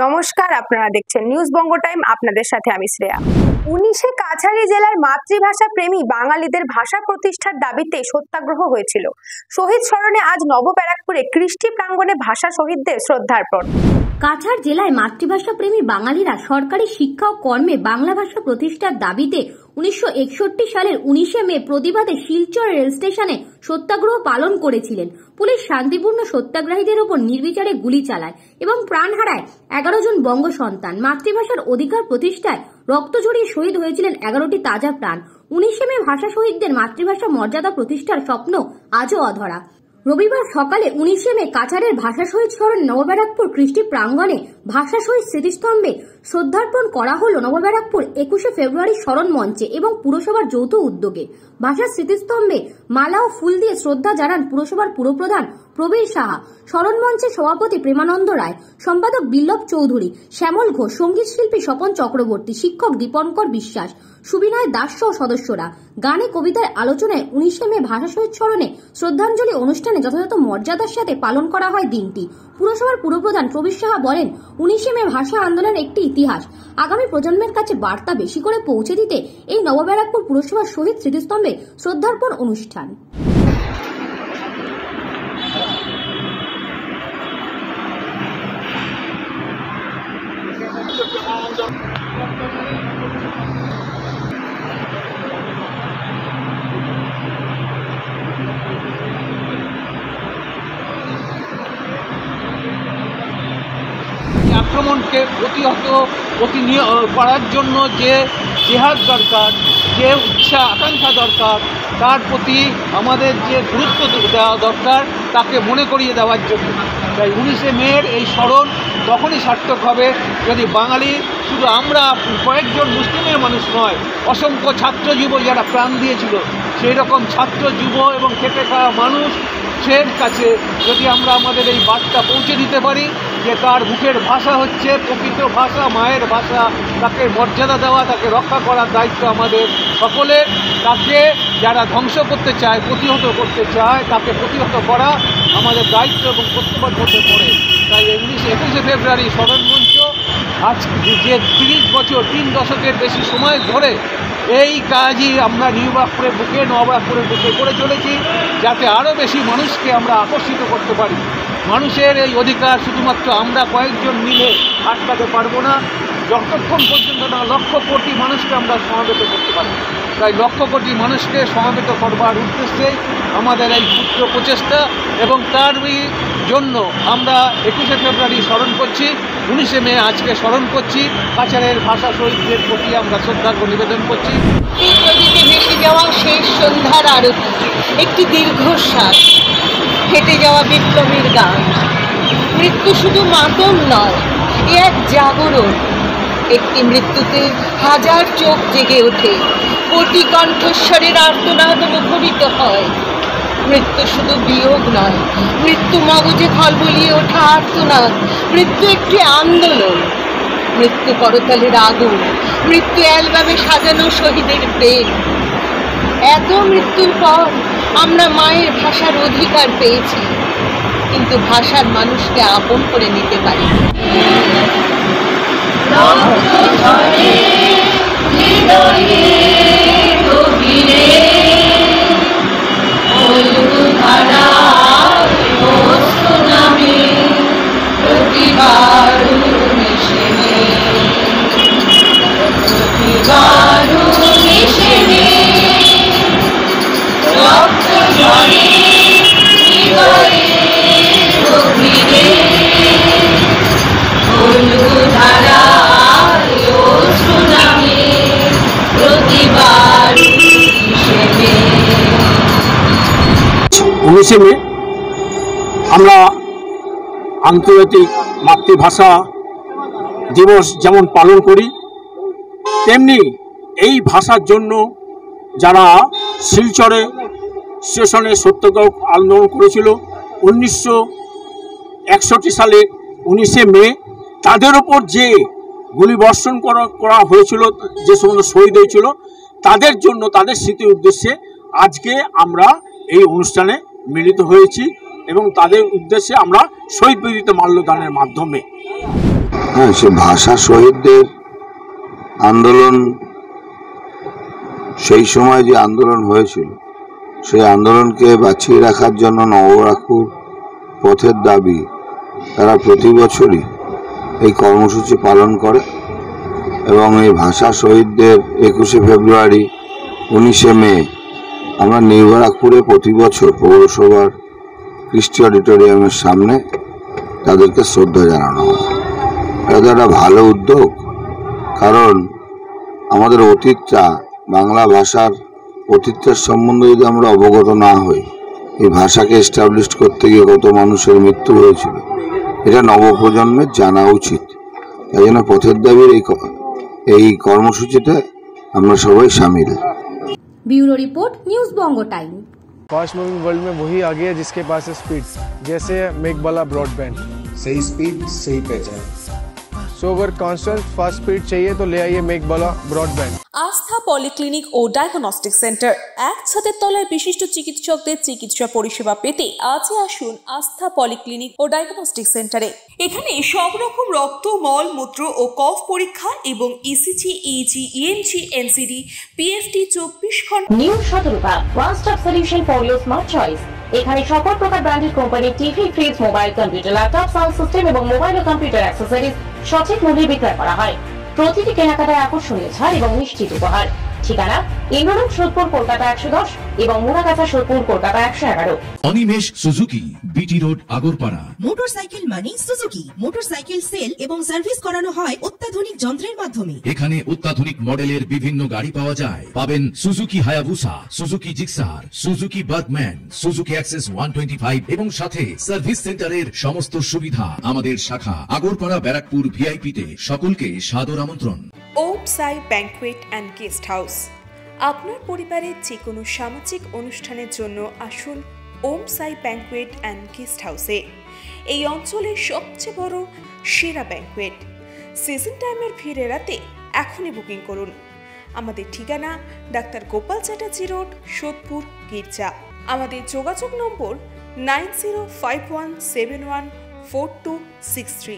নমস্কার, আপনারা দেখছেন নিউজ বঙ্গ টাইম। আপনাদের সাথে আমি শ্রেয়া। 19শে কাছাড়ি জেলার মাতৃভাষা প্রেমী বাঙালিদের ভাষা প্রতিষ্ঠার দাবিতে সত্যাগ্রহ হয়েছিল। শহীদ স্মরণে আজ নবব্যারাকপুরে কৃষ্টি প্রাঙ্গণে ভাষা শহীদদের শ্রদ্ধার্পণ। কাছাড় জেলায় মাতৃভাষা প্রেমী বাঙালিরা সরকারি শিক্ষা ও কর্মে বাংলা ভাষা প্রতিষ্ঠার দাবিতে 1961 সালের 19শে মে প্রতিবাদে শিলচর রেল স্টেশনে সত্যাগ্রহ পালন করেছিলেন। পুলিশ শান্তিপূর্ণ সত্যাগ্রহীদের ওপর নির্বিচারে গুলি চালায় এবং প্রাণ হারায় 11 জন বঙ্গ সন্তান। মাতৃভাষার অধিকার প্রতিষ্ঠায় রক্ত ঝরিয়ে শহীদ হয়েছিলেন 11টি তাজা প্রাণ। 19শে মে ভাষা শহীদদের মাতৃভাষা মর্যাদা প্রতিষ্ঠার স্বপ্ন আজও অধরা। রবিবার সকালে 19শে মে কাছাড়ের ভাষা শহীদ স্মরণ নবব্যারাকপুর কৃষ্টি প্রাঙ্গণে ভাষা শহীদ স্মৃতিস্তম্ভে শ্রদ্ধার্পণ করা হলো নবব্যারাকপুর 21শে ফেব্রুয়ারি স্মরণ মঞ্চে এবং পুরসভার যৌথ উদ্যোগে। ভাষার স্মৃতিস্তম্ভে মালা ও ফুল দিয়ে শ্রদ্ধা জানান পুরসভার পুরপ্রধান প্রবীর সাহা, স্মরণ মঞ্চের সভাপতি প্রেমানন্দ রায়, সম্পাদক বিল্লভ চৌধুরী, শ্যামল ঘোষ, সঙ্গীত শিল্পী স্বপন চক্রবর্তী, শিক্ষক দীপঙ্কর বিশ্বাস, সুবিনয় দাস সহ সদস্যরা। গানে কবিতার আলোচনায় 19শে মে ভাষা শহীদ স্মরণে শ্রদ্ধাঞ্জলি অনুষ্ঠানে যথাযথ মর্যাদার সাথে পালন করা হয় দিনটি। পুরসভার পুরপ্রধান প্রবীর সাহা বলেন, 19শে মে ভাষা আন্দোলনের একটি ইতিহাস। আগামী প্রজন্মের কাছে বার্তা বেশি করে পৌঁছে দিতে এই নবব্যারাকপুর পুরসভার শহীদ স্মৃতিস্তম্ভে শ্রদ্ধার্পণ অনুষ্ঠান। আক্রমণকে প্রতিহত করার জন্য যে জেহাদ দরকার, যে ইচ্ছা আকাঙ্ক্ষা দরকার, তার প্রতি আমাদের যে গুরুত্ব দেওয়া দরকার তাকে মনে করিয়ে দেওয়ার জন্য। তাই 19শে মের এই স্মরণ তখনই সার্থক হবে যদি বাঙালি, শুধু আমরা কয়েকজন মুসলিমের মানুষ নয়, অসংখ্য ছাত্র যুব যারা প্রাণ দিয়েছিল সেই রকম ছাত্র যুব এবং খেটে খাওয়া মানুষের কাছে যদি আমরা আমাদের এই বার্তা পৌঁছে দিতে পারি যে তার মুখের ভাষা হচ্ছে প্রকৃত ভাষা, মায়ের ভাষা, তাকে মর্যাদা দেওয়া, তাকে রক্ষা করার দায়িত্ব আমাদের সকলের। তাকে যারা ধ্বংস করতে চায়, প্রতিহত করতে চায়, তাকে প্রতিহত করা আমাদের দায়িত্ব এবং কর্তব্যের মধ্যে পড়ে। তাই 21শে ফেব্রুয়ারি স্মরণ মঞ্চ আজ যে 30 বছর, 3 দশকের বেশি সময় ধরে এই কাজই আমরা নবব্যারাকপুরের বুকে করে চলেছি, যাতে আরও বেশি মানুষকে আমরা আকর্ষিত করতে পারি। মানুষের এই অধিকার শুধুমাত্র আমরা কয়েকজন মিলে আটকাতে পারবো না, যতক্ষণ পর্যন্ত না লক্ষ কোটি মানুষকে আমরা সমাবেত করতে পারি। তাই লক্ষ কোটি মানুষকে সমাবেত করবার উদ্দেশ্যে আমাদের এই ক্ষুদ্র প্রচেষ্টা, এবং তার জন্য আমরা 21শে ফেব্রুয়ারি স্মরণ করছি, 19শে মে আজকে স্মরণ করছি। কাছাড়ের ভাষা শহীদদের প্রতি আমরা শ্রদ্ধার্ঘ্য নিবেদন করছি। নদীতে ভেসে যাওয়া শেষ সন্ধ্যার আরতি, একটি দীর্ঘশ্বাস, ফেটে যাওয়া বিপ্লবীর গান। মৃত্যু শুধু মাতম নয়, এ এক জাগরণ। একটি মৃত্যুতে হাজার চোখ জেগে ওঠে, কোটি কণ্ঠস্বরের আর্তনাদ মুখরিত হয়। মৃত্যু শুধু বিয়োগ নয়, মৃত্যু মগজে খলবলিয়ে ওঠা আর্তনাদ। মৃত্যু একটি আন্দোলন, মৃত্যু করতালের আগুন, মৃত্যু অ্যালবামে সাজানো শহীদের প্রেম। এত মৃত্যুর পর আমরা মায়ের ভাষার অধিকার পেয়েছি, কিন্তু ভাষার মানুষকে আপন করে নিতে পারি। উনিশে মে আমরা আন্তর্জাতিক মাতৃভাষা দিবস যেমন পালন করি, তেমনি এই ভাষার জন্য যারা শিলচরে স্টেশনে সত্যাগ্রহ আন্দোলন করেছিল 1961 সালে 19শে মে, তাদের ওপর যে গুলিবর্ষণ করা হয়েছিল, যে সমস্ত শহীদ হয়েছিল, তাদের জন্য, তাদের স্মৃতির উদ্দেশ্যে আজকে আমরা এই অনুষ্ঠানে মিলিত হয়েছি এবং তাদের উদ্দেশ্যে আমরা শহীদ বেদিতে মাল্যদানের মাধ্যমে হ্যাঁ, সে ভাষা শহীদদের আন্দোলন, সেই সময় যে আন্দোলন হয়েছিল সেই আন্দোলনকে বাঁচিয়ে রাখার জন্য নবরাখপুর পথের দাবি তারা প্রতি বছরই এই কর্মসূচি পালন করে এবং এই ভাষা শহীদদের 21শে ফেব্রুয়ারি 19শে মে আমরা নবরাখপুরে প্রতি বছর পৌরসভার কৃষ্টি অডিটোরিয়ামের সামনে তাদেরকে শ্রদ্ধা জানানো হয়। এটা একটা ভালো উদ্যোগ, কারণ আমাদের অতীতটা, বাংলা ভাষার অতীতটার সম্বন্ধে যদি আমরা অবগত না হই, এই ভাষাকে এস্টাবলিশ করতে গিয়ে কত মানুষের মৃত্যু হয়েছিল, এটা নবপ্রজন্মের জানা উচিত। তাই জন্য পথের দাবির এই কর্মসূচিতে আমরা সবাই সামিল। ব্যুরো রিপোর্ট, নিউজ বঙ্গ টাইম। फास्ट मूविंग वर्ल्ड में वही आगे है जिसके पास है स्पीड, जैसे मेघबाला ब्रॉडबैंड। सही स्पीड सही पहचान। सो अगर कांस्टेंट फास्ट स्पीड चाहिए तो ले आइए मेघबाला ब्रॉडबैंड। আস্থা পলিক্লিনিক ও ডায়াগনস্টিক সেন্টার, এক ছাদের তলায় বিশিষ্ট চিকিৎসকদের চিকিৎসা পরিষেবা পেতে আজই আসুন আস্থা পলিক্লিনিক ও ডায়াগনস্টিক সেন্টারে। এখানে সব রকম রক্ত, মল, মূত্র ও কফ পরীক্ষা এবং ECG, easy, ENG, NCD, PFT 24 ঘন্টা। New Shatarupa, one stop solution for your smart choice. এখানে সকল প্রকার ব্র্যান্ডেড কোম্পানির TV, fridge, mobile, computer, laptop, sound system এবং মোবাইল ও কম্পিউটার অ্যাক্সেসরিজ সঠিক মূল্যে বিক্রয় করা হয়। প্রতিটি কেনাকাটায় আকর্ষণীয় ছাড় এবং নিশ্চিত উপহার। ঠিকানা ইন্দ্রনগর, সোদপুর, কলকাতা 110 এবং Muragachha, Sodepur, Kolkata 111। Animesh Suzuki, BT road, Agarpara. Motorcycle মানে সুজুকি। মোটরসাইকেল সেল এবং সার্ভিস করানো হয় অত্যাধুনিক যন্ত্রের মাধ্যমে। এখানে অত্যাধুনিক মডেলের বিভিন্ন গাড়ি পাওয়া যায়। পাবেন Suzuki Hayabusa, Suzuki Gixxer, Suzuki Bergman, Suzuki access 125 এবং সাথে সার্ভিস সেন্টারের সমস্ত সুবিধা। আমাদের শাখা আগরপাড়া, ব্যারাকপুর ভিআইপি তে। সকলকে সাদর আমন্ত্রণ। ওম সাই ব্যাংকুয়েট অ্যান্ড গেস্ট হাউস। আপনার পরিবারের যে কোনো সামাজিক অনুষ্ঠানের জন্য আসুন ওম সাই ব্যাংকুয়েট অ্যান্ড গেস্ট হাউসে। এই অঞ্চলের সবচেয়ে বড় সেরা ব্যাংকুয়েট। সিজন টাইমের ভিড় এড়াতে এখনই বুকিং করুন। আমাদের ঠিকানা ডাক্তার গোপাল চ্যাটার্জি রোড, সোদপুর, গির্জা। আমাদের যোগাযোগ নম্বর 9051714263।